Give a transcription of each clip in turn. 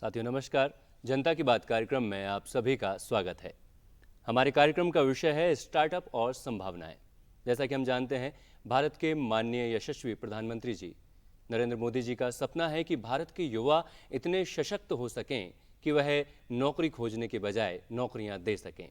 साथियों नमस्कार। जनता की बात कार्यक्रम में आप सभी का स्वागत है। हमारे कार्यक्रम का विषय है स्टार्टअप और संभावनाएं। जैसा कि हम जानते हैं, भारत के माननीय यशस्वी प्रधानमंत्री जी नरेंद्र मोदी जी का सपना है कि भारत के युवा इतने सशक्त हो सकें कि वह नौकरी खोजने के बजाय नौकरियां दे सकें।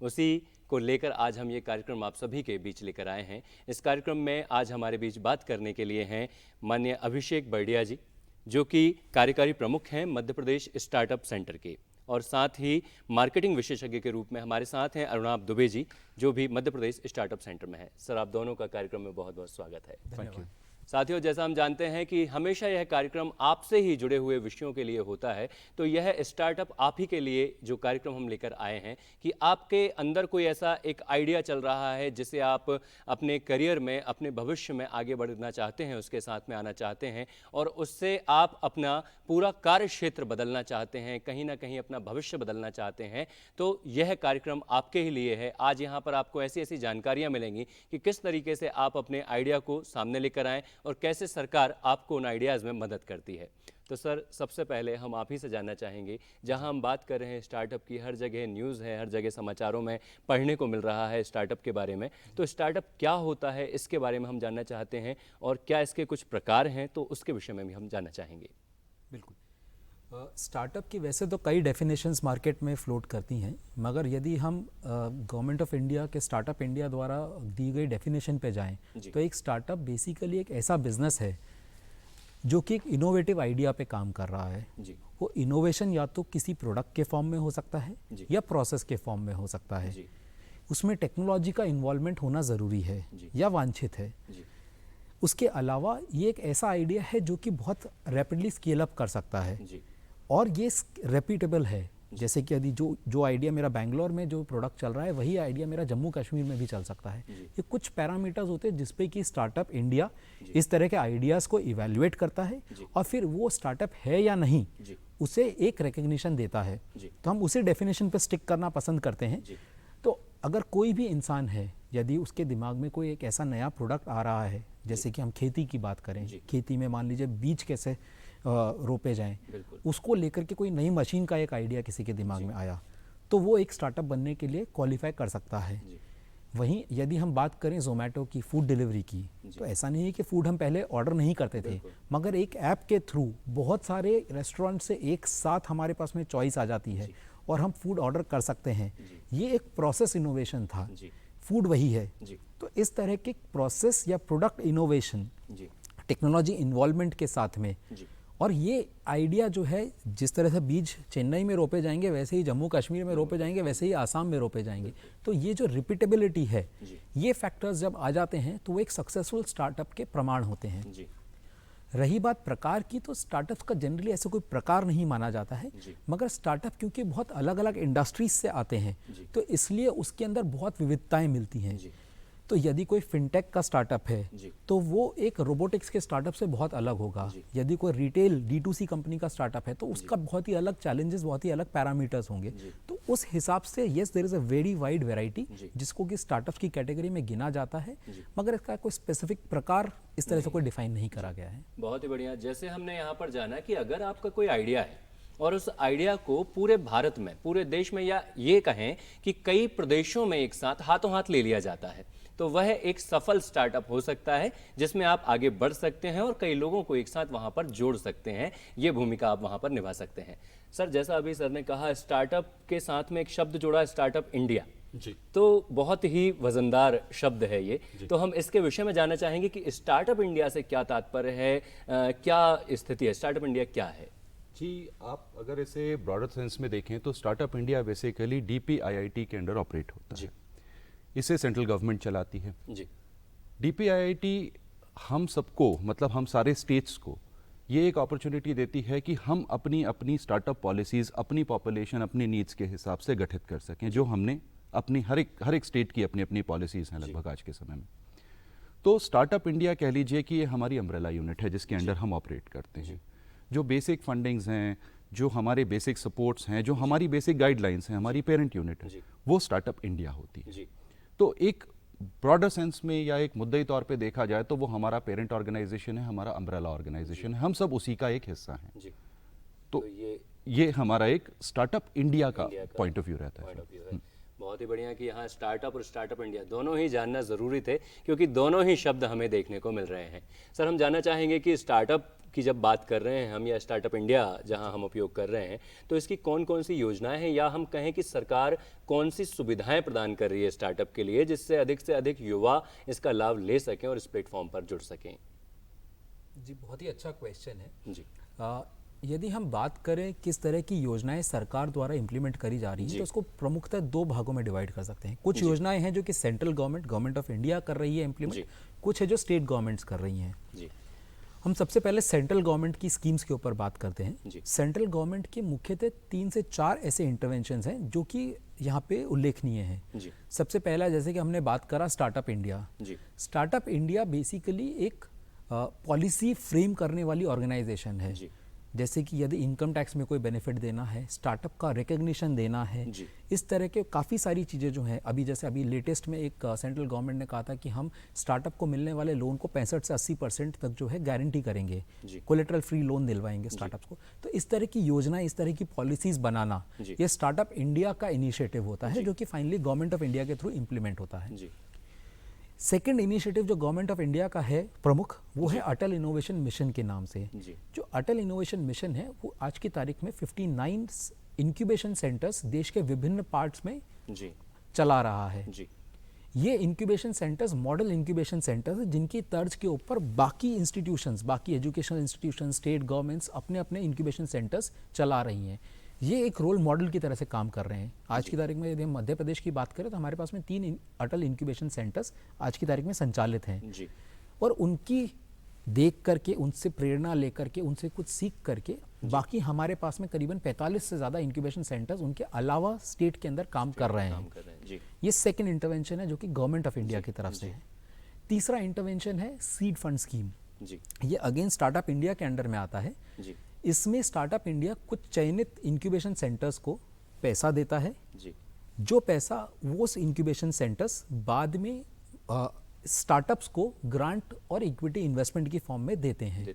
उसी को लेकर आज हम ये कार्यक्रम आप सभी के बीच लेकर आए हैं। इस कार्यक्रम में आज हमारे बीच बात करने के लिए हैं माननीय अभिषेक बर्डिया जी, जो कि कार्यकारी प्रमुख हैं मध्य प्रदेश स्टार्टअप सेंटर के, और साथ ही मार्केटिंग विशेषज्ञ के रूप में हमारे साथ हैं अरुणाब दुबे जी, जो भी मध्य प्रदेश स्टार्टअप सेंटर में है। सर, आप दोनों का कार्यक्रम में बहुत बहुत स्वागत है। Thank you. साथियों, जैसा हम जानते हैं कि हमेशा यह कार्यक्रम आपसे ही जुड़े हुए विषयों के लिए होता है, तो यह स्टार्टअप आप ही के लिए जो कार्यक्रम हम लेकर आए हैं कि आपके अंदर कोई ऐसा एक आइडिया चल रहा है जिसे आप अपने करियर में, अपने भविष्य में आगे बढ़ना चाहते हैं, उसके साथ में आना चाहते हैं और उससे आप अपना पूरा कार्य क्षेत्र बदलना चाहते हैं, कहीं ना कहीं अपना भविष्य बदलना चाहते हैं, तो यह कार्यक्रम आपके ही लिए है। आज यहाँ पर आपको ऐसी ऐसी जानकारियाँ मिलेंगी कि किस तरीके से आप अपने आइडिया को सामने लेकर आएँ और कैसे सरकार आपको उन आइडियाज़ में मदद करती है। तो सर, सबसे पहले हम आप ही से जानना चाहेंगे, जहां हम बात कर रहे हैं स्टार्टअप की, हर जगह न्यूज़ है, हर जगह समाचारों में पढ़ने को मिल रहा है स्टार्टअप के बारे में, तो स्टार्टअप क्या होता है इसके बारे में हम जानना चाहते हैं और क्या इसके कुछ प्रकार हैं, तो उसके विषय में भी हम जानना चाहेंगे। बिल्कुल। स्टार्टअप की वैसे तो कई डेफिनेशंस मार्केट में फ्लोट करती हैं, मगर यदि हम गवर्नमेंट ऑफ इंडिया के स्टार्टअप इंडिया द्वारा दी गई डेफिनेशन पे जाएं, तो एक स्टार्टअप बेसिकली एक ऐसा बिजनेस है जो कि एक इनोवेटिव आइडिया पे काम कर रहा है। जी। वो इनोवेशन या तो किसी प्रोडक्ट के फॉर्म में हो सकता है जी। या प्रोसेस के फॉर्म में हो सकता है। जी। उसमें टेक्नोलॉजी का इन्वॉल्वमेंट होना ज़रूरी है जी। या वांछित है। जी। उसके अलावा ये एक ऐसा आइडिया है जो कि बहुत रैपिडली स्केल अप कर सकता है जी। और ये रेपीटेबल है। जैसे कि यदि जो आइडिया मेरा बैंगलोर में जो प्रोडक्ट चल रहा है, वही आइडिया मेरा जम्मू कश्मीर में भी चल सकता है। ये कुछ पैरामीटर्स होते हैं जिसपे कि स्टार्टअप इंडिया इस तरह के आइडियाज़ को इवैल्यूएट करता है और फिर वो स्टार्टअप है या नहीं उसे एक रिकग्निशन देता है। तो हम उसी डेफिनेशन पे स्टिक करना पसंद करते हैं। तो अगर कोई भी इंसान है, यदि उसके दिमाग में कोई एक ऐसा नया प्रोडक्ट आ रहा है, जैसे कि हम खेती की बात करें, खेती में मान लीजिए बीज कैसे रोपे जाएं, उसको लेकर के कोई नई मशीन का एक आइडिया किसी के दिमाग में आया, तो वो एक स्टार्टअप बनने के लिए क्वालिफाई कर सकता है। वहीं यदि हम बात करें जोमेटो की, फूड डिलीवरी की, तो ऐसा नहीं है कि फूड हम पहले ऑर्डर नहीं करते थे, मगर एक ऐप के थ्रू बहुत सारे रेस्टोरेंट से एक साथ हमारे पास में चॉइस आ जाती है और हम फूड ऑर्डर कर सकते हैं। ये एक प्रोसेस इनोवेशन था। फूड वही है। तो इस तरह के प्रोसेस या प्रोडक्ट इनोवेशन टेक्नोलॉजी इन्वॉल्वमेंट के साथ में, और ये आइडिया जो है, जिस तरह से बीज चेन्नई में रोपे जाएंगे वैसे ही जम्मू कश्मीर में रोपे जाएंगे, वैसे ही आसाम में रोपे जाएंगे। तो ये जो रिपीटेबिलिटी है, ये फैक्टर्स जब आ जाते हैं तो वो एक सक्सेसफुल स्टार्टअप के प्रमाण होते हैं। रही बात प्रकार की, तो स्टार्टअप का जनरली ऐसा कोई प्रकार नहीं माना जाता है, मगर स्टार्टअप क्योंकि बहुत अलग अलग इंडस्ट्रीज से आते हैं, तो इसलिए उसके अंदर बहुत विविधताएं मिलती हैं। तो यदि कोई फिनटेक का स्टार्टअप है, तो वो एक रोबोटिक्स के स्टार्टअप से बहुत अलग होगा। यदि कोई रिटेल D2C कंपनी का स्टार्टअप है, तो उसका बहुत ही अलग चैलेंजेस, बहुत ही अलग पैरामीटर्स होंगे। तो उस हिसाब से yes, there is a very wide variety जिसको कि स्टार्टअप्स की कैटेगरी में गिना जाता है, मगर इसका कोई स्पेसिफिक प्रकार इस तरह से कोई डिफाइन नहीं करा गया है। बहुत ही बढ़िया। जैसे हमने यहाँ पर जाना कि अगर आपका कोई आइडिया है और उस आइडिया को पूरे भारत में, पूरे देश में, या ये कहें कि कई प्रदेशों में एक साथ हाथों हाथ ले लिया जाता है, तो वह एक सफल स्टार्टअप हो सकता है जिसमें आप आगे बढ़ सकते हैं और कई लोगों को एक साथ वहां पर जोड़ सकते हैं। ये भूमिका आप वहां पर निभा सकते हैं। सर, जैसा अभी सर ने कहा, स्टार्टअप के साथ में एक शब्द जोड़ा, स्टार्टअप इंडिया, तो बहुत ही वजनदार शब्द है ये। तो हम इसके विषय में जानना चाहेंगे कि स्टार्टअप इंडिया से क्या तात्पर्य है, क्या स्थिति है, स्टार्टअप इंडिया क्या है? जी, आप अगर इसे ब्रॉडर सेंस में देखें तो स्टार्टअप इंडिया बेसिकली DPIIT के अंडर ऑपरेट होता है। इसे सेंट्रल गवर्नमेंट चलाती है। DPIIT हम सबको, मतलब हम सारे स्टेट्स को ये एक अपॉर्चुनिटी देती है कि हम अपनी अपनी स्टार्टअप पॉलिसीज़ अपनी पॉपुलेशन, अपनी नीड्स के हिसाब से गठित कर सकें, जो हमने अपनी हर एक स्टेट की अपनी अपनी पॉलिसीज़ हैं लगभग आज के समय में। तो स्टार्टअप इंडिया कह लीजिए कि ये हमारी अम्ब्रेला यूनिट है जिसके अंडर हम ऑपरेट करते हैं। जो बेसिक फंडिंग्स हैं, जो हमारे बेसिक सपोर्ट्स हैं, जो हमारी बेसिक गाइडलाइंस हैं, हमारी पेरेंट यूनिट है, वो स्टार्टअप इंडिया होती है। तो एक ब्रॉडर सेंस में या एक मुद्दई तौर पे देखा जाए तो वो हमारा पेरेंट ऑर्गेनाइजेशन है, हमारा अम्ब्रेला ऑर्गेनाइजेशन है, हम सब उसी का एक हिस्सा हैं। तो ये ये हमारा एक स्टार्टअप इंडिया का पॉइंट ऑफ व्यू रहता है। पॉइंट ऑफ व्यू है। बहुत ही बढ़िया कि यहाँ स्टार्टअप और स्टार्टअप इंडिया दोनों ही जानना ज़रूरी थे, क्योंकि दोनों ही शब्द हमें देखने को मिल रहे हैं। सर, हम जानना चाहेंगे कि स्टार्टअप की जब बात कर रहे हैं हम, या स्टार्टअप इंडिया जहां हम उपयोग कर रहे हैं, तो इसकी कौन कौन सी योजनाएं हैं, या हम कहें कि सरकार कौन सी सुविधाएं प्रदान कर रही है स्टार्टअप के लिए, जिससे अधिक युवा इसका लाभ ले सकें और इस प्लेटफॉर्म पर जुड़ सकें? जी, बहुत ही अच्छा क्वेश्चन है जी। यदि हम बात करें किस तरह की योजनाएं सरकार द्वारा इम्प्लीमेंट करी जा रही है, तो उसको प्रमुखतः दो भागों में डिवाइड कर सकते हैं। कुछ योजनाएं हैं जो कि सेंट्रल गवर्नमेंट ऑफ इंडिया कर रही है इम्प्लीमेंट, कुछ है जो स्टेट गवर्नमेंट्स कर रही हैं। जी। हम सबसे पहले सेंट्रल गवर्नमेंट की स्कीम्स के ऊपर बात करते हैं। सेंट्रल गवर्नमेंट के मुख्यतः 3 से 4 ऐसे इंटरवेंशंस हैं जो कि यहाँ पे उल्लेखनीय हैं। सबसे पहला, जैसे कि हमने बात करा startup India. Startup India basically एक पॉलिसी फ्रेम करने वाली ऑर्गेनाइजेशन है। जैसे कि यदि इनकम टैक्स में कोई बेनिफिट देना है, स्टार्टअप का रिकग्निशन देना है, इस तरह के काफ़ी सारी चीज़ें जो हैं, अभी लेटेस्ट में एक सेंट्रल गवर्नमेंट ने कहा था कि हम स्टार्टअप को मिलने वाले लोन को 65 से 80% तक जो है गारंटी करेंगे, कोलेटरल फ्री लोन दिलवाएंगे स्टार्टअप्स को। तो इस तरह की योजना, इस तरह की पॉलिसीज़ बनाना, ये स्टार्टअप इंडिया का इनिशिएटिव होता है, जो कि फाइनली गवर्नमेंट ऑफ इंडिया के थ्रू इम्प्लीमेंट होता है। सेकेंड इनिशिएटिव जो गवर्नमेंट ऑफ इंडिया का है प्रमुख, वो है अटल इनोवेशन मिशन के नाम से। जो अटल इनोवेशन मिशन है वो आज की तारीख में 59 इंक्यूबेशन सेंटर्स देश के विभिन्न पार्ट्स में चला रहा है। ये incubation centres model incubation centres हैं, जिनकी तर्ज के ऊपर बाकी इंस्टीट्यूशंस, बाकी एजुकेशनल इंस्टीट्यूशन, स्टेट गवर्नमेंट्स अपने अपने इंक्यूबेशन सेंटर्स चला रही हैं। ये एक रोल मॉडल की तरह से काम कर रहे हैं। आज की तारीख में यदि हम मध्य प्रदेश की बात करें तो हमारे पास में 3 अटल इंक्यूबेशन सेंटर्स आज की तारीख में संचालित हैं। और उनकी देख करके, उनसे प्रेरणा लेकर के, उनसे कुछ सीख करके बाकी हमारे पास में करीबन 45 से ज़्यादा इंक्यूबेशन सेंटर्स उनके अलावा स्टेट के अंदर काम कर रहे हैं। ये सेकेंड इंटरवेंशन है जो कि गवर्नमेंट ऑफ इंडिया की तरफ से है। तीसरा इंटरवेंशन है सीड फंड स्कीम। ये अगेन स्टार्टअप इंडिया के अंडर में आता है। इसमें स्टार्टअप इंडिया कुछ चयनित इंक्यूबेशन सेंटर्स को पैसा देता है। जो पैसा वो इंक्यूबेशन सेंटर्स बाद में स्टार्टअप्स को ग्रांट और इक्विटी इन्वेस्टमेंट की फॉर्म में देते हैं।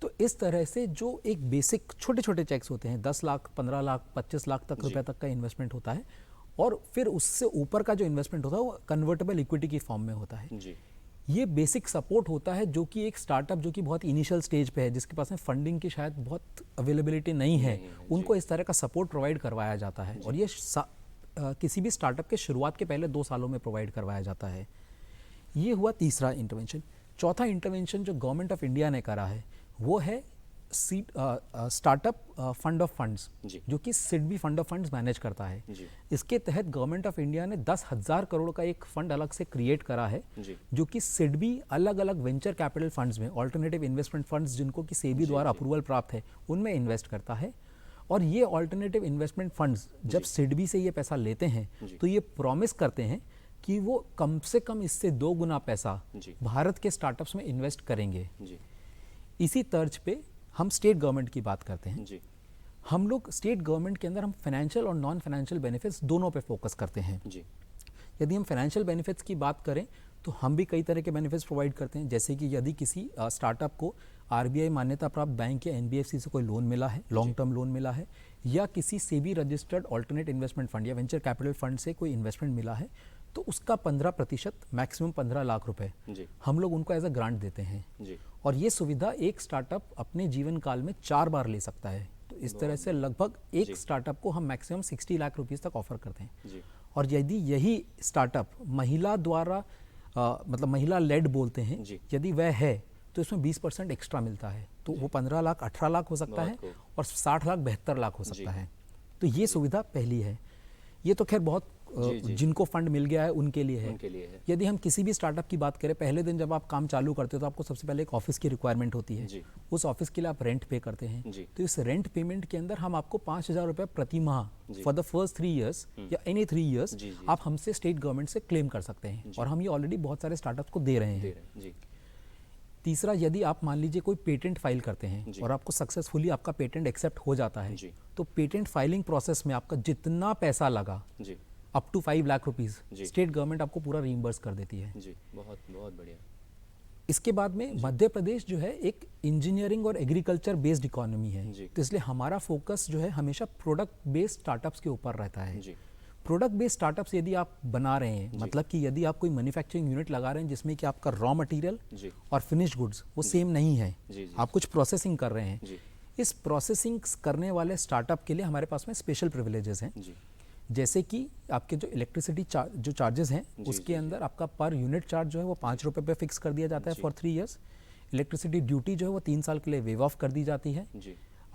तो इस तरह से जो एक बेसिक छोटे छोटे चेक्स होते हैं, 10 लाख, 15 लाख, 25 लाख तक रुपए तक का इन्वेस्टमेंट होता है, और फिर उससे ऊपर का जो इन्वेस्टमेंट होता है वो कन्वर्टेबल इक्विटी की फॉर्म में होता है। ये बेसिक सपोर्ट होता है जो कि एक स्टार्टअप जो कि बहुत इनिशियल स्टेज पे है, जिसके पास में फंडिंग की शायद बहुत अवेलेबिलिटी नहीं है, उनको इस तरह का सपोर्ट प्रोवाइड करवाया जाता है। और ये किसी भी स्टार्टअप के शुरुआत के पहले 2 सालों में प्रोवाइड करवाया जाता है। ये हुआ तीसरा इंटरवेंशन। चौथा इंटरवेंशन जो गवर्नमेंट ऑफ इंडिया ने करा है वो है स्टार्टअप फंड ऑफ फंड्स, जो कि SIDBI fund of funds manage करता है। इसके तहत गवर्नमेंट ऑफ इंडिया ने 10,000 करोड़ का एक फंड अलग से क्रिएट करा है, जो कि सिडबी अलग अलग वेंचर कैपिटल फंड्स में, ऑल्टरनेटिव इन्वेस्टमेंट फंड्स जिनको कि सेबी द्वारा अप्रूवल प्राप्त है, उनमें इन्वेस्ट करता है। और ये ऑल्टरनेटिव इन्वेस्टमेंट फंड्स जब सिडबी से ये पैसा लेते हैं तो ये प्रॉमिस करते हैं कि वो कम से कम इससे 2 गुना पैसा भारत के स्टार्टअप्स में इन्वेस्ट करेंगे। इसी तर्ज पे हम स्टेट गवर्नमेंट की बात करते हैं। हम लोग स्टेट गवर्नमेंट के अंदर हम फाइनेंशियल और नॉन फाइनेंशियल बेनिफिट्स दोनों पे फोकस करते हैं। यदि हम फाइनेंशियल बेनिफिट्स की बात करें तो हम भी कई तरह के बेनिफिट्स प्रोवाइड करते हैं। जैसे कि यदि किसी स्टार्टअप को आरबीआई मान्यता प्राप्त बैंक या एनबीएफसी से कोई लोन मिला है, लॉन्ग टर्म लोन मिला है, या किसी SEBI registered alternate investment fund या वेंचर कैपिटल फंड से कोई इन्वेस्टमेंट मिला है, तो उसका 15% मैक्सिमम 15 लाख रुपए हम लोग उनको एज अ ग्रांट देते हैं। और ये सुविधा एक स्टार्टअप अपने जीवन काल में 4 बार ले सकता है। तो इस तरह से लगभग एक स्टार्टअप को हम मैक्सिमम 60 लाख रुपीस तक ऑफर करते हैं। और यदि यही स्टार्टअप महिला द्वारा मतलब महिला लेड बोलते हैं, यदि वह है तो इसमें 20% एक्स्ट्रा मिलता है। तो वो 15 लाख 18 लाख हो सकता है और 60 लाख 72 लाख हो सकता है। तो ये सुविधा पहली है। ये तो खैर बहुत जिनको फंड मिल गया है उनके लिए है। यदि हम किसी भी स्टार्टअप की बात करें, पहले दिन जब आप काम चालू करते हो तो आपको सबसे पहले एक ऑफिस की रिक्वायरमेंट होती है। उस ऑफिस के लिए आप रेंट पे करते हैं। तो इस रेंट पेमेंट के अंदर हम आपको 5,000 रुपए प्रति माह फॉर द फर्स्ट 3 ईयर्स या एनी 3 ईयर्स आप हमसे स्टेट गवर्नमेंट से क्लेम कर सकते हैं। और हम ये ऑलरेडी बहुत सारे स्टार्टअप्स को दे रहे हैं। तीसरा, यदि आप मान लीजिए कोई पेटेंट फाइल करते हैं और आपको सक्सेसफुली आपका पेटेंट एक्सेप्ट हो जाता है, तो पेटेंट फाइलिंग प्रोसेस में आपका जितना पैसा लगा up to 5 lakh rupees state government आपको पूरा रीइंबर्स कर देती है। बहुत बहुत बढ़िया। इसके बाद में मध्य प्रदेश जो है एक इंजीनियरिंग और एग्रीकल्चर बेस्ड इकोनॉमी है, तो इसलिए हमारा फोकस जो है हमेशा प्रोडक्ट बेस्ड स्टार्टअप्स के ऊपर रहता है। प्रोडक्ट बेस्ड स्टार्टअप्स यदि आप बना रहे हैं, मतलब कि यदि आप कोई मैन्युफैक्चरिंग यूनिट लगा रहे हैं जिसमें कि आपका रॉ मटेरियल और फिनिश गुड्स वो सेम नहीं है, आप कुछ प्रोसेसिंग कर रहे हैं, इस प्रोसेसिंग करने वाले स्टार्टअप के लिए हमारे पास में स्पेशल प्रिविलेजेस हैं। जैसे कि आपके जो इलेक्ट्रिसिटी जो चार्जेस हैं उसके अंदर आपका पर यूनिट चार्ज जो है वो 5 रुपये पे फिक्स कर दिया जाता है फॉर 3 इयर्स। इलेक्ट्रिसिटी ड्यूटी जो है वो 3 साल के लिए वेव ऑफ कर दी जाती है।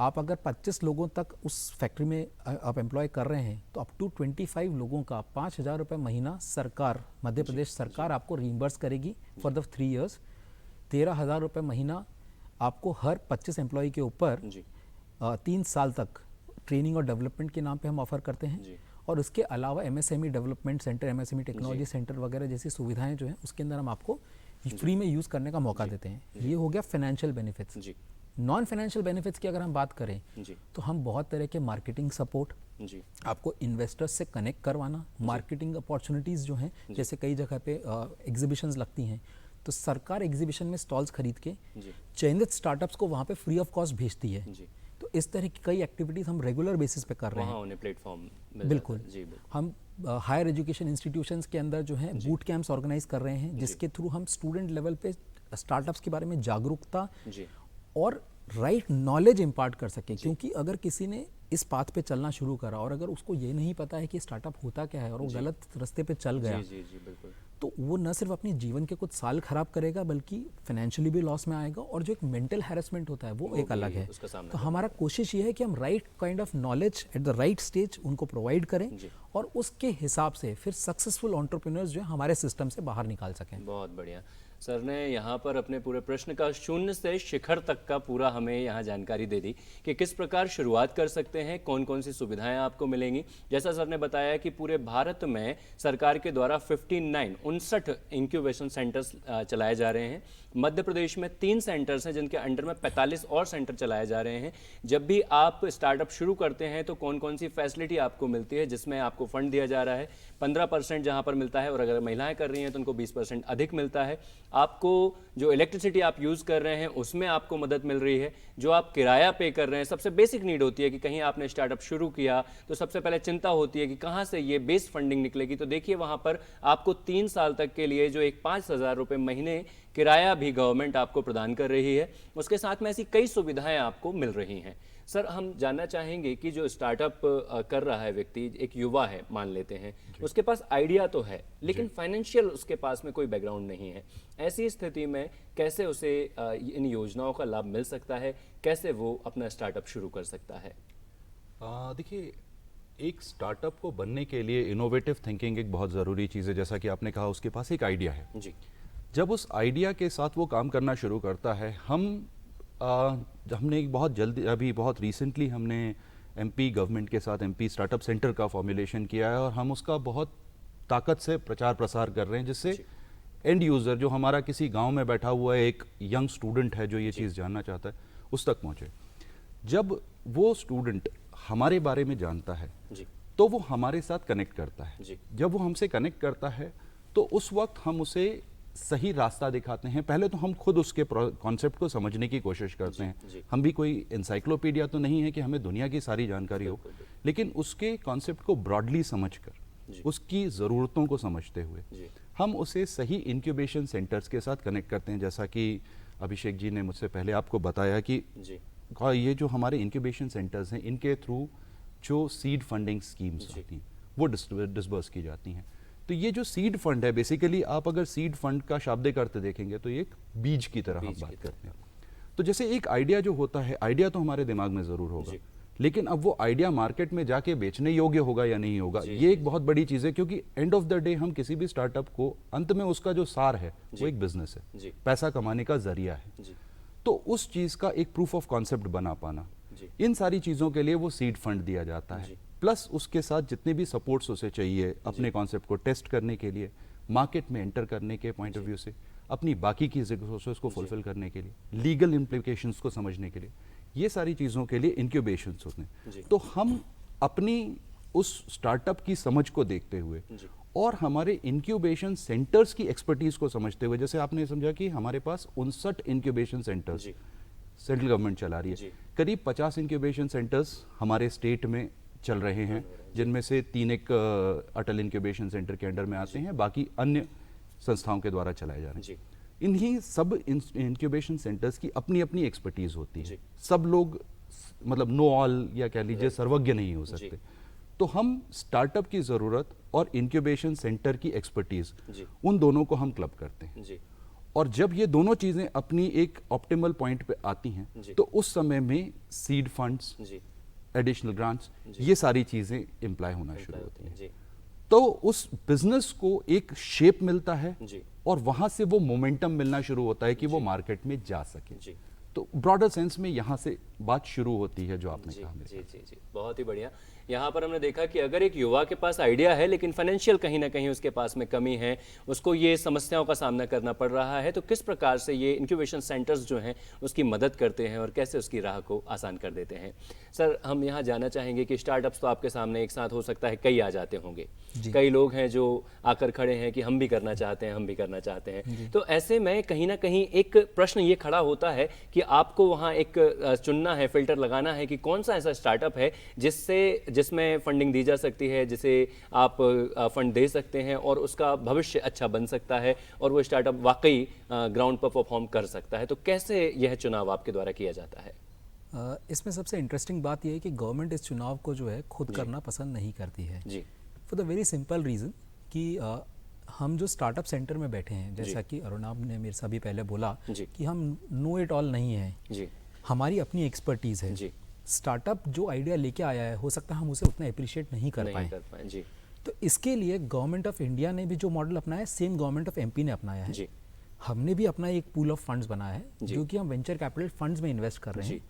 आप अगर 25 लोगों तक उस फैक्ट्री में आप एम्प्लॉय कर रहे हैं तो अप टू 25 लोगों का 5,000 रुपये महीना सरकार, मध्य प्रदेश सरकार आपको रीइंबर्स करेगी फॉर द 3 इयर्स। 13,000 रुपये महीना आपको हर 25 एम्प्लॉय के ऊपर 3 साल तक ट्रेनिंग और डेवलपमेंट के नाम पे हम ऑफर करते हैं। और उसके अलावा MSME development centre, MSME technology centre वगैरह जैसी सुविधाएं जो हैं उसके अंदर हम आपको फ्री में यूज़ करने का मौका देते हैं। ये हो गया financial benefits. Non financial benefits की अगर हम बात करें तो हम बहुत तरह के मार्केटिंग सपोर्ट, आपको इन्वेस्टर्स से कनेक्ट करवाना, मार्केटिंग अपॉर्चुनिटीज़ जो हैं, जैसे कई जगह पे एग्जीबिशंस लगती हैं तो सरकार एग्जीबिशन में स्टॉल्स खरीद के चयनित स्टार्टअप्स को वहाँ पे फ्री ऑफ कॉस्ट भेजती है। तो इस तरह की कई एक्टिविटीज़ हम रेगुलर बेसिस पे कर रहे हैं। उन्हें प्लेटफॉर्म बिल्कुल हम हायर एजुकेशन इंस्टीट्यूशंस के अंदर जो है बूट कैंप्स ऑर्गेनाइज कर रहे हैं जिसके थ्रू हम स्टूडेंट लेवल पे स्टार्टअप्स के बारे में जागरूकता और राइट नॉलेज इम्पार्ट कर सके। क्योंकि अगर किसी ने इस पाथ पे चलना शुरू करा और अगर उसको ये नहीं पता है कि स्टार्टअप होता क्या है और वो गलत रास्ते पे चल गया तो वो न सिर्फ अपने जीवन के कुछ साल खराब करेगा बल्कि फाइनेंशियली भी लॉस में आएगा और जो एक मेंटल हैरेसमेंट होता है वो एक अलग है। तो हमारा कोशिश ये है कि हम right kind of knowledge at the right stage उनको प्रोवाइड करें और उसके हिसाब से फिर सक्सेसफुल एंटरप्रेन्योर्स जो है हमारे सिस्टम से बाहर निकाल सकें। बहुत बढ़िया सर ने यहाँ पर अपने पूरे प्रश्न का शून्य से शिखर तक का पूरा हमें यहाँ जानकारी दे दी कि किस प्रकार शुरुआत कर सकते हैं, कौन कौन सी सुविधाएं आपको मिलेंगी। जैसा सर ने बताया कि पूरे भारत में सरकार के द्वारा 59 इंक्यूबेशन सेंटर्स चलाए जा रहे हैं। मध्य प्रदेश में 3 सेंटर्स हैं जिनके अंडर में 45 और सेंटर चलाए जा रहे हैं। जब भी आप स्टार्टअप शुरू करते हैं तो कौन कौन सी फैसिलिटी आपको मिलती है, जिसमें आपको फंड दिया जा रहा है 15% जहाँ पर मिलता है और अगर महिलाएं कर रही हैं तो उनको 20% अधिक मिलता है। आपको जो इलेक्ट्रिसिटी आप यूज़ कर रहे हैं उसमें आपको मदद मिल रही है। जो आप किराया पे कर रहे हैं, सबसे बेसिक नीड होती है कि कहीं आपने स्टार्टअप शुरू किया तो सबसे पहले चिंता होती है कि कहाँ से ये बेस फंडिंग निकलेगी। तो देखिए वहाँ पर आपको 3 साल तक के लिए जो एक 5,000 रुपये महीने किराया भी गवर्नमेंट आपको प्रदान कर रही है। उसके साथ में ऐसी कई सुविधाएं आपको मिल रही हैं। सर हम जानना चाहेंगे कि जो स्टार्टअप कर रहा है व्यक्ति, एक युवा है मान लेते हैं, उसके पास आइडिया तो है लेकिन फाइनेंशियल उसके पास में कोई बैकग्राउंड नहीं है। ऐसी स्थिति में कैसे उसे इन योजनाओं का लाभ मिल सकता है, कैसे वो अपना स्टार्टअप शुरू कर सकता है? देखिए, एक स्टार्टअप को बनने के लिए इनोवेटिव थिंकिंग एक बहुत ज़रूरी चीज़ है। जैसा कि आपने कहा, उसके पास एक आइडिया है जी। जब उस आइडिया के साथ वो काम करना शुरू करता है, हमने बहुत रिसेंटली हमने एमपी गवर्नमेंट के साथ एमपी स्टार्टअप सेंटर का फॉर्मुलेशन किया है और हम उसका बहुत ताकत से प्रचार प्रसार कर रहे हैं जिससे एंड यूज़र जो हमारा किसी गांव में बैठा हुआ है, एक यंग स्टूडेंट है जो ये चीज़ जानना चाहता है, उस तक पहुँचे। जब वो स्टूडेंट हमारे बारे में जानता है तो वो हमारे साथ कनेक्ट करता है। जब वो हमसे कनेक्ट करता है तो उस वक्त हम उसे सही रास्ता दिखाते हैं। पहले तो हम खुद उसके कॉन्सेप्ट को समझने की कोशिश करते हैं। हम भी कोई इंसाइक्लोपीडिया तो नहीं है कि हमें दुनिया की सारी जानकारी हो, लेकिन उसके कॉन्सेप्ट को ब्रॉडली समझकर, उसकी ज़रूरतों को समझते हुए हम उसे सही इंक्यूबेशन सेंटर्स के साथ कनेक्ट करते हैं। जैसा कि अभिषेक जी ने मुझसे पहले आपको बताया कि ये जो हमारे इंक्यूबेशन सेंटर्स हैं, इनके थ्रू जो सीड फंडिंग स्कीम्स होती हैं वो डिसबर्स की जाती हैं। तो ये जो सीड फंड है, बेसिकली आप अगर सीड फंड का शाब्दिक अर्थ देखेंगे तो ये एक बीज की तरह हम बात करते हैं। तो जैसे एक आइडिया जो होता है, आइडिया तो हमारे दिमाग में ज़रूर होगा, लेकिन अब वो आइडिया मार्केट में जाके बेचने योग्य होगा या नहीं होगा, ये एक बहुत बड़ी चीज़ है। क्योंकि एंड ऑफ द डे हम किसी भी स्टार्टअप को अंत में उसका जो सार है वो एक बिजनेस है, पैसा कमाने का जरिया है। तो उस चीज़ का एक प्रूफ ऑफ कॉन्सेप्ट बना पाना, इन सारी चीज़ों के लिए वो सीड फंड दिया जाता है। प्लस उसके साथ जितने भी सपोर्ट्स उसे चाहिए अपने कॉन्सेप्ट को टेस्ट करने के लिए, मार्केट में एंटर करने के पॉइंट ऑफ व्यू से, अपनी बाकी की रिसोर्सेज को फुलफिल करने के लिए, लीगल इम्प्लीकेशंस को समझने के लिए, ये सारी चीज़ों के लिए इंक्यूबेशंस होते हैं। तो हम अपनी उस स्टार्टअप की समझ को देखते हुए और हमारे इंक्यूबेशन सेंटर्स की एक्सपर्टीज को समझते हुए, जैसे आपने समझा कि हमारे पास 59 इंक्यूबेशन सेंटर्स जी सेंट्रल गवर्नमेंट चला रही जी। है, करीब 50 इंक्यूबेशन सेंटर्स हमारे स्टेट में चल रहे हैं, जिनमें से 3 एक अटल इंक्यूबेशन सेंटर के अंडर में आते हैं, बाकी अन्य संस्थाओं के द्वारा चलाए जा रहे जी हैं। इन्हीं सब इंक्यूबेशन सेंटर्स की अपनी अपनी एक्सपर्टीज होती जी। है। सब लोग मतलब नो ऑल या कह लीजिए सर्वज्ञ नहीं हो जी। सकते। तो हम स्टार्टअप की ज़रूरत और इंक्यूबेशन सेंटर की एक्सपर्टीज, जी उन दोनों को हम क्लब करते हैं। जी और जब ये दोनों चीज़ें अपनी एक ऑप्टिमल पॉइंट पे आती हैं, जी। तो उस समय में सीड फंड्स, जी एडिशनल ग्रांट्स, जी। ये सारी चीज़ें इम्प्लाई होना शुरू होती हैं। जी तो उस बिजनेस को एक शेप मिलता है जी और वहां से वो मोमेंटम मिलना शुरू होता है कि वो मार्केट में जा सके। जी तो ब्रॉडर सेंस में यहाँ से बात शुरू होती है जो आपने जी कहा मेरे जी जी जी बहुत ही बढ़िया। यहाँ पर हमने देखा कि अगर एक युवा के पास आइडिया है लेकिन फाइनेंशियल कहीं ना कहीं उसके पास में कमी है, उसको ये समस्याओं का सामना करना पड़ रहा है, तो किस प्रकार से ये इंक्यूबेशन सेंटर्स जो हैं उसकी मदद करते हैं और कैसे उसकी राह को आसान कर देते हैं। सर, हम यहाँ जानना चाहेंगे कि स्टार्टअप्स तो आपके सामने एक साथ हो सकता है कई आ जाते होंगे, कई लोग हैं जो आकर खड़े हैं कि हम भी करना चाहते हैं, हम भी करना चाहते हैं। तो ऐसे में कहीं ना कहीं एक प्रश्न ये खड़ा होता है कि आपको वहाँ एक चुनना है, फिल्टर लगाना है कि कौन सा ऐसा स्टार्टअप है जिसमें फंडिंग दी जा सकती है, जिसे आप फंड दे सकते हैं और उसका भविष्य अच्छा बन सकता है और वो स्टार्टअप वाकई ग्राउंड पर परफॉर्म कर सकता है। तो कैसे यह चुनाव आपके द्वारा किया जाता है? इसमें सबसे इंटरेस्टिंग बात यह है कि गवर्नमेंट इस चुनाव को जो है खुद करना पसंद नहीं करती है, जी for the very simple reason कि हम जो स्टार्टअप सेंटर में बैठे हैं, जैसा कि अरुणाब ने मेरे से अभी पहले बोला जी। कि हम नो इट ऑल नहीं हैं, जी हमारी अपनी एक्सपर्टीज़ है। जी स्टार्टअप जो आइडिया लेके आया है, हो सकता है हम उसे उतना अप्रिशिएट नहीं कर पाए। जी तो इसके लिए गवर्नमेंट ऑफ इंडिया ने भी जो मॉडल अपनाया है, सेम गवर्नमेंट ऑफ एमपी ने अपनाया है। जी हमने भी अपना एक पूल ऑफ फंड्स बनाया है, जी। जो कि हम वेंचर कैपिटल फंड्स में इन्वेस्ट कर रहे जी। हैं,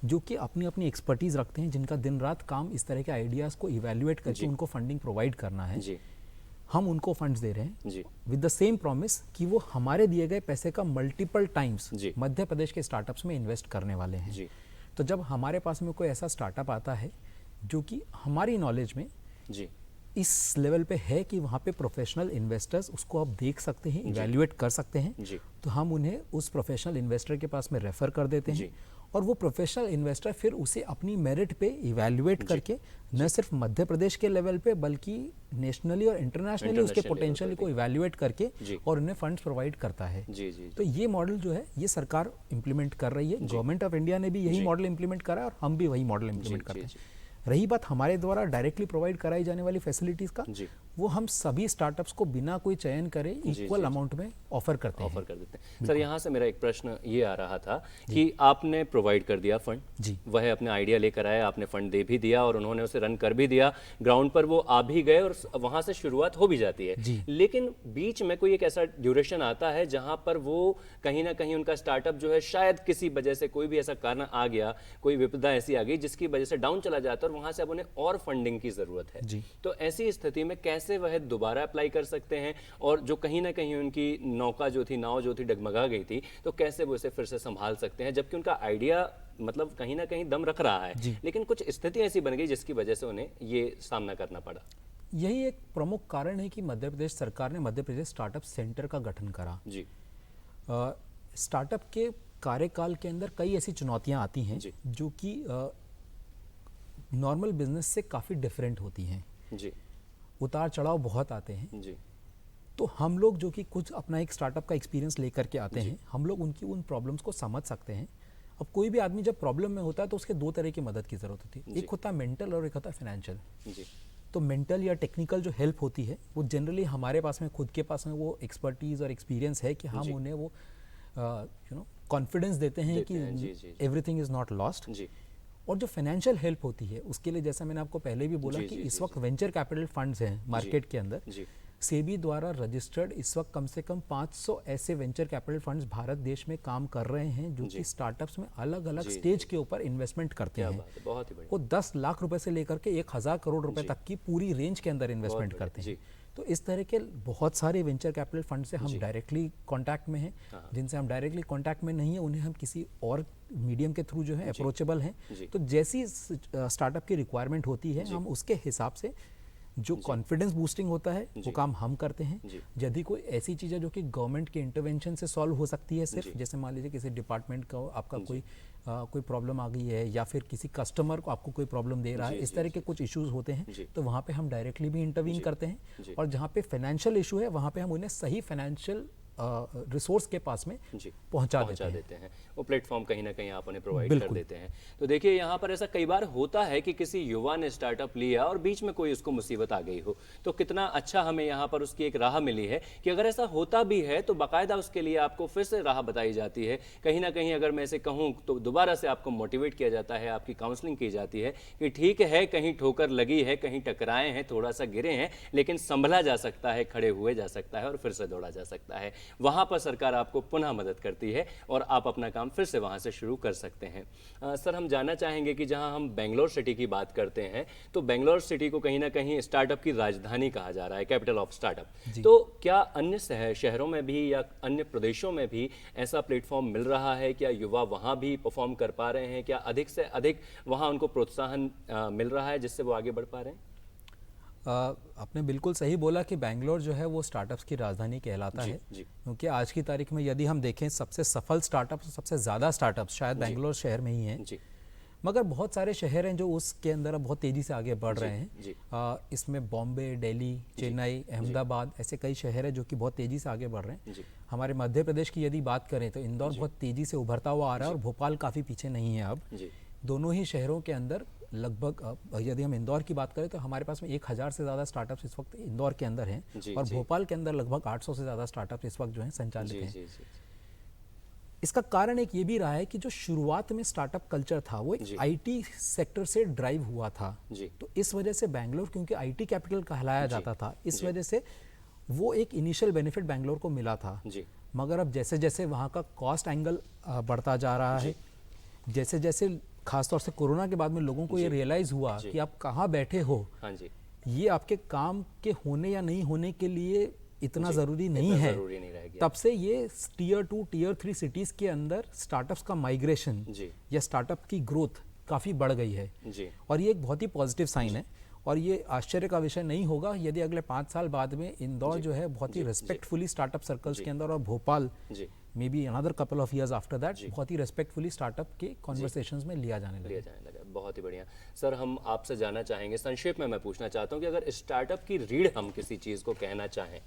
जो कि अपनी अपनी एक्सपर्टीज़ रखते हैं, जिनका दिन रात काम इस तरह के आइडियाज़ को इवैल्यूएट करके जी। उनको फंडिंग प्रोवाइड करना है। जी हम उनको फंड्स दे रहे हैं जी विद द सेम प्रॉमिस कि वो हमारे दिए गए पैसे का मल्टीपल टाइम्स जी। मध्य प्रदेश के स्टार्टअप्स में इन्वेस्ट करने वाले हैं। जी तो जब हमारे पास में कोई ऐसा स्टार्टअप आता है जो कि हमारी नॉलेज में जी इस लेवल पे है कि वहाँ पे प्रोफेशनल इन्वेस्टर्स उसको आप देख सकते हैं, इवैल्यूएट कर सकते हैं, जी तो हम उन्हें उस प्रोफेशनल इन्वेस्टर के पास में रेफर कर देते जी। हैं और वो प्रोफेशनल इन्वेस्टर फिर उसे अपनी मेरिट पे इवैल्यूएट करके न सिर्फ मध्य प्रदेश के लेवल पे बल्कि नेशनली और इंटरनेशनली उसके International पोटेंशियल level को इवैल्यूएट करके जी। और उन्हें फंड्स प्रोवाइड करता है। जी जी तो ये मॉडल जो है ये सरकार इंप्लीमेंट कर रही है, गवर्नमेंट ऑफ इंडिया ने भी यही मॉडल इंप्लीमेंट करा है और हम भी वही मॉडल इंप्लीमेंट करते हैं। रही बात हमारे द्वारा डायरेक्टली प्रोवाइड कराई जाने वाली फैसिलिटीज़ का, जी। वो हम सभी स्टार्टअप्स को बिना कोई चयन करे इक्वल अमाउंट में ऑफर करते हैं। ऑफर कर देते हैं। सर, यहाँ से मेरा एक प्रश्न ये आ रहा था कि आपने प्रोवाइड कर दिया फंड, जी। वह अपने आइडिया लेकर आए, आपने फंड दे भी दिया और उन्होंने उसे रन कर भी दिया, ग्राउंड पर वो आ भी गए और वहाँ से शुरुआत हो भी जाती है। जी। लेकिन बीच में कोई एक ऐसा ड्यूरेशन आता है जहाँ पर वो कहीं ना कहीं उनका स्टार्टअप जो है शायद किसी वजह से कोई भी ऐसा कारण आ गया, कोई विपदा ऐसी आ गई जिसकी वजह से डाउन चला जाता है और वहाँ से अब उन्हें और फंडिंग की ज़रूरत है। जी। तो ऐसी स्थिति में कैसे वह दोबारा अप्लाई कर सकते हैं और जो कहीं ना कहीं उनकी नाव जो थी डगमगा गई थी, तो कैसे वो इसे फिर से संभाल सकते हैं जबकि उनका आइडिया मतलब कहीं ना कहीं दम रख रहा है, लेकिन कुछ स्थिति ऐसी बन गई जिसकी वजह से उन्हें ये सामना करना पड़ा? यही एक प्रमुख कारण है कि मध्य प्रदेश सरकार ने मध्य प्रदेश स्टार्टअप सेंटर का गठन करा। जी स्टार्टअप के कार्यकाल के अंदर कई ऐसी चुनौतियां आती हैं जी। जो कि नॉर्मल बिजनेस से काफ़ी डिफरेंट होती हैं, जी उतार चढ़ाव बहुत आते हैं। जी तो हम लोग जो कि कुछ अपना एक स्टार्टअप का एक्सपीरियंस लेकर के आते हैं, हम लोग उनकी उन प्रॉब्लम्स को समझ सकते हैं। अब कोई भी आदमी जब प्रॉब्लम में होता है तो उसके दो तरह की मदद की ज़रूरत होती है, एक होता है मेंटल और एक होता है फाइनेंशियल। जी तो मेंटल या टेक्निकल जो हेल्प होती है वो जनरली हमारे पास में खुद के पास में वो एक्सपर्टीज़ और एक्सपीरियंस है कि हम उन्हें वो कॉन्फिडेंस देते हैं जी, जी, कि एवरीथिंग इज़ नॉट लॉस्ट। जी और जो फाइनेंशियल हेल्प होती है उसके लिए जैसा मैंने आपको पहले भी बोला जी, कि जी, इस वक्त वेंचर कैपिटल फंड्स हैं मार्केट के अंदर, जी सेबी द्वारा रजिस्टर्ड इस वक्त कम से कम 500 ऐसे वेंचर कैपिटल फंड्स भारत देश में काम कर रहे हैं जो कि स्टार्टअप्स में अलग अलग स्टेज के ऊपर इन्वेस्टमेंट करते क्या हैं। बात है, बहुत ही बढ़िया। वो 10 लाख रुपए से लेकर के 1000 करोड़ रुपए तक की पूरी रेंज के अंदर इन्वेस्टमेंट करते हैं। तो इस तरह के बहुत सारे वेंचर कैपिटल फंड से हम डायरेक्टली कांटेक्ट में हैं, जिनसे हम डायरेक्टली कांटेक्ट में नहीं है उन्हें हम किसी और मीडियम के थ्रू जो है अप्रोचेबल हैं। तो जैसी स्टार्टअप की रिक्वायरमेंट होती है हम उसके हिसाब से जो कॉन्फिडेंस बूस्टिंग होता है वो काम हम करते हैं। जी। यदि कोई ऐसी चीज़ है जो कि गवर्नमेंट के इंटरवेंशन से सॉल्व हो सकती है सिर्फ, जैसे मान लीजिए किसी डिपार्टमेंट का आपका कोई प्रॉब्लम आ गई है, या फिर किसी कस्टमर को आपको कोई प्रॉब्लम दे रहा है, इस तरह के कुछ इश्यूज होते हैं, तो वहाँ पे हम डायरेक्टली भी इंटरवीन करते हैं। और जहाँ पे फाइनेंशियल इशू है वहाँ पे हम उन्हें सही फाइनेंशियल रिसोर्स के पास में पहुंचा देते हैं। वो प्लेटफॉर्म कहीं ना कहीं आप उन्हें प्रोवाइड कर देते हैं। तो देखिए यहाँ पर ऐसा कई बार होता है कि किसी युवा ने स्टार्टअप लिया और बीच में कोई उसको मुसीबत आ गई हो, तो कितना अच्छा हमें यहाँ पर उसकी एक राह मिली है कि अगर ऐसा होता भी है तो बाकायदा उसके लिए आपको फिर से राह बताई जाती है। कहीं ना कहीं अगर मैं इसे कहूँ तो दोबारा से आपको मोटिवेट किया जाता है, आपकी काउंसलिंग की जाती है कि ठीक है, कहीं ठोकर लगी है, कहीं टकराए हैं, थोड़ा सा गिरे हैं, लेकिन संभला जा सकता है, खड़े हुए जा सकता है और फिर से दौड़ा जा सकता है। वहाँ पर सरकार आपको पुनः मदद करती है और आप अपना काम फिर से वहाँ से शुरू कर सकते हैं। सर, हम जानना चाहेंगे कि जहाँ हम बेंगलोर सिटी की बात करते हैं तो बेंगलोर सिटी को कहीं ना कहीं स्टार्टअप की राजधानी कहा जा रहा है, कैपिटल ऑफ स्टार्टअप। तो क्या अन्य शहरों में भी या अन्य प्रदेशों में भी ऐसा प्लेटफॉर्म मिल रहा है? क्या युवा वहाँ भी परफॉर्म कर पा रहे हैं? क्या अधिक से अधिक वहाँ उनको प्रोत्साहन मिल रहा है जिससे वो आगे बढ़ पा रहे हैं? आपने बिल्कुल सही बोला कि बैंगलोर जो है वो स्टार्टअप्स की राजधानी कहलाता है, क्योंकि आज की तारीख में यदि हम देखें सबसे सफल स्टार्टअप, सबसे ज़्यादा स्टार्टअप्स शायद बैंगलोर शहर में ही हैं। मगर बहुत सारे शहर हैं जो उसके अंदर अब बहुत तेज़ी से आगे बढ़ रहे हैं। इसमें बॉम्बे, दिल्ली, चेन्नई, अहमदाबाद ऐसे कई शहर हैं जो कि बहुत तेज़ी से आगे बढ़ रहे हैं। हमारे मध्य प्रदेश की यदि बात करें तो इंदौर बहुत तेज़ी से उभरता हुआ आ रहा है और भोपाल काफ़ी पीछे नहीं है अब। दोनों ही शहरों के अंदर लगभग, यदि हम इंदौर की बात करें तो हमारे पास में 1000 से ज़्यादा स्टार्टअप्स इस वक्त इंदौर के अंदर हैं और भोपाल के अंदर लगभग 800 से ज़्यादा स्टार्टअप्स इस वक्त जो हैं संचालित हैं। इसका कारण एक ये भी रहा है कि जो शुरुआत में स्टार्टअप कल्चर था वो एक आईटी सेक्टर से ड्राइव हुआ था। तो इस वजह से बैंगलोर, क्योंकि आईटी कैपिटल कहलाया जाता था, इस वजह से वो एक इनिशियल बेनिफिट बैंगलोर को मिला था। मगर अब जैसे जैसे वहाँ का कॉस्ट एंगल बढ़ता जा रहा है, जैसे जैसे खासतौर से कोरोना के बाद में लोगों को ये रियलाइज हुआ कि आप कहाँ बैठे हो, ये आपके काम के होने या नहीं होने के लिए इतना ज़रूरी नहीं है, तब से ये टीयर 2, टीयर 3 सिटीज़ के अंदर स्टार्टअप्स का माइग्रेशन या स्टार्टअप की ग्रोथ काफ़ी बढ़ गई है। और ये एक बहुत ही पॉजिटिव साइन है और ये आश्चर्य का विषय नहीं होगा यदि अगले 5 साल बाद में इंदौर जो है बहुत ही रिस्पेक्टफुली स्टार्टअप सर्कल्स के अंदर और Bhopal may be another couple of years after that बहुत ही रेस्पेक्टफुली स्टार्टअप के कॉन्वर्सेशंस में लिया जाने लगा। बहुत ही बढ़िया सर, हम आपसे जानना चाहेंगे, संक्षेप में मैं पूछना चाहता हूं कि अगर स्टार्टअप की रीढ़ हम किसी चीज़ को कहना चाहें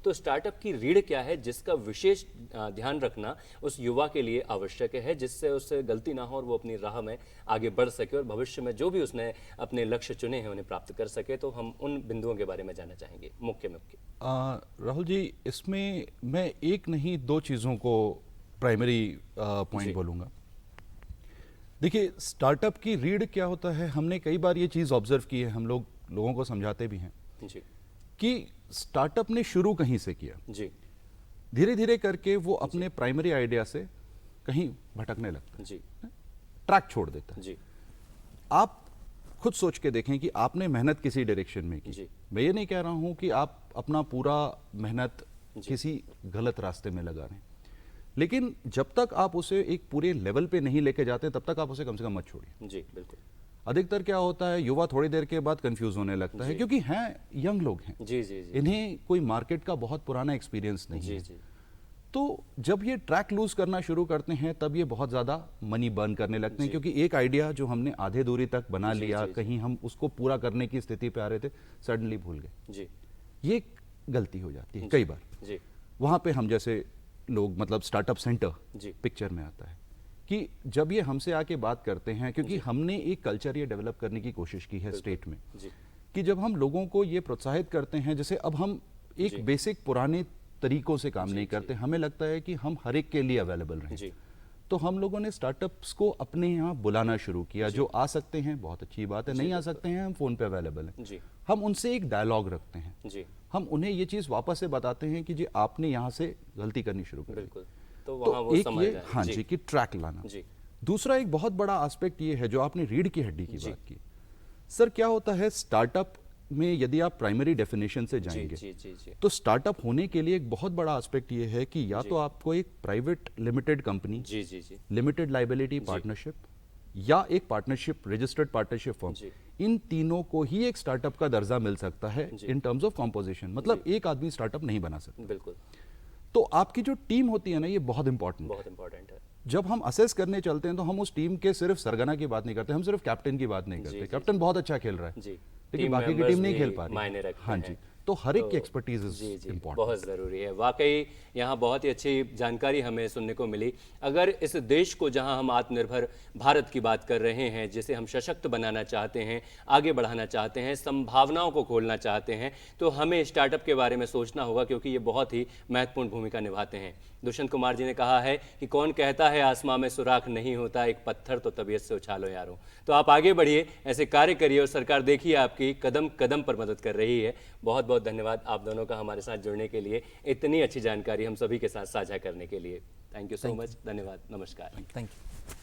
तो स्टार्टअप की रीढ़ क्या है जिसका विशेष ध्यान रखना उस युवा के लिए आवश्यक है, जिससे उससे गलती ना हो और वो अपनी राह में आगे बढ़ सके और भविष्य में जो भी उसने अपने लक्ष्य चुने हैं उन्हें प्राप्त कर सके? तो हम उन बिंदुओं के बारे में जानना चाहेंगे मुख्य। राहुल जी, इसमें मैं एक नहीं 2 चीज़ों को प्राइमरी पॉइंट बोलूँगा। देखिए, स्टार्टअप की रीढ़ क्या होता है, हमने कई बार ये चीज़ ऑब्जर्व की है, हम लोगों को समझाते भी हैं कि स्टार्टअप ने शुरू कहीं से किया, धीरे धीरे करके वो अपने प्राइमरी आइडिया से कहीं भटकने लगता है, ट्रैक छोड़ देता है। आप खुद सोच के देखें कि आपने मेहनत किसी डायरेक्शन में की। मैं ये नहीं कह रहा हूं कि आप अपना पूरा मेहनत किसी गलत रास्ते में लगा रहे हैं, लेकिन जब तक आप उसे एक पूरे लेवल पे नहीं लेके जाते तब तक आप उसे कम से कम मत छोड़िए। जी बिल्कुल। अधिकतर क्या होता है, युवा थोड़ी देर के बाद कंफ्यूज होने लगता है क्योंकि हैं यंग लोग हैं, इन्हें कोई मार्केट का बहुत पुराना एक्सपीरियंस नहीं है। तो जब ये ट्रैक लूज करना शुरू करते हैं तब ये बहुत ज़्यादा मनी बर्न करने लगते हैं, क्योंकि एक आइडिया जो हमने आधे दूरी तक बना लिया, कहीं हम उसको पूरा करने की स्थिति पे आ रहे थे, सडनली भूल गए। ये गलती हो जाती है कई बार। वहाँ पे हम जैसे लोग, मतलब स्टार्टअप सेंटर पिक्चर में आता है कि जब ये हमसे आके बात करते हैं, क्योंकि हमने एक कल्चर ये डेवलप करने की कोशिश की है स्टेट में, कि जब हम लोगों को ये प्रोत्साहित करते हैं, जैसे अब हम एक बेसिक पुराने तरीकों से काम नहीं करते, हमें लगता है कि हम हर एक के लिए अवेलेबल रहें, तो हम लोगों ने स्टार्टअप्स को अपने यहाँ बुलाना शुरू किया। जो आ सकते हैं बहुत अच्छी बात है, नहीं आ सकते हैं हम फोन पे अवेलेबल हैं। हम उनसे एक डायलॉग रखते हैं, हम उन्हें ये चीज़ वापस से बताते हैं कि जी आपने यहाँ से गलती करनी शुरू कर दी, तो वो एक ये हाँ जी कि ट्रैक लाना। दूसरा एक बहुत बड़ा एस्पेक्ट ये है जो आपने रीढ़ की हड्डी की बात की। सर क्या होता है, स्टार्टअप में यदि आप प्राइमरी डेफिनेशन से जाएंगे तो स्टार्टअप होने के लिए एक बहुत बड़ा एस्पेक्ट ये है कि या तो आपको एक private limited company, limited liability partnership, या एक पार्टनरशिप, रजिस्टर्ड पार्टनरशिप फर्म, इन तीनों को ही एक स्टार्टअप का दर्जा मिल सकता है इन टर्म्स ऑफ कॉम्पोजिशन, मतलब एक आदमी स्टार्टअप नहीं बना सकता। बिल्कुल, तो आपकी जो टीम होती है ना, ये बहुत इंपॉर्टेंट बहुत इंपॉर्टेंट है। जब हम असेस करने चलते हैं तो हम उस टीम के सिर्फ सरगना की बात नहीं करते, हम सिर्फ कैप्टन की बात नहीं करते। कैप्टन बहुत अच्छा खेल रहा है जी, लेकिन टीम बाकी की मेंबर्स टीम नहीं भी खेल पा रही। मायने रखते हाँ हैं। जी, तो हर एक की तो एक्सपर्टीज जी इज जी इम्पोर्टेंट। बहुत ज़रूरी है। वाकई यहाँ बहुत ही अच्छी जानकारी हमें सुनने को मिली। अगर इस देश को, जहाँ हम आत्मनिर्भर भारत की बात कर रहे हैं, जिसे हम सशक्त बनाना चाहते हैं, आगे बढ़ाना चाहते हैं, संभावनाओं को खोलना चाहते हैं, तो हमें स्टार्टअप के बारे में सोचना होगा, क्योंकि ये बहुत ही महत्वपूर्ण भूमिका निभाते हैं। दुष्यंत कुमार जी ने कहा है कि कौन कहता है आसमां में सुराख नहीं होता, एक पत्थर तो तबीयत से उछालो यारो। तो आप आगे बढ़िए, ऐसे कार्य करिए, और सरकार देखिए आपकी कदम कदम पर मदद कर रही है। बहुत बहुत धन्यवाद आप दोनों का हमारे साथ जुड़ने के लिए, इतनी अच्छी जानकारी हम सभी के साथ साझा करने के लिए। थैंक यू सो मच, धन्यवाद, नमस्कार। Thank you.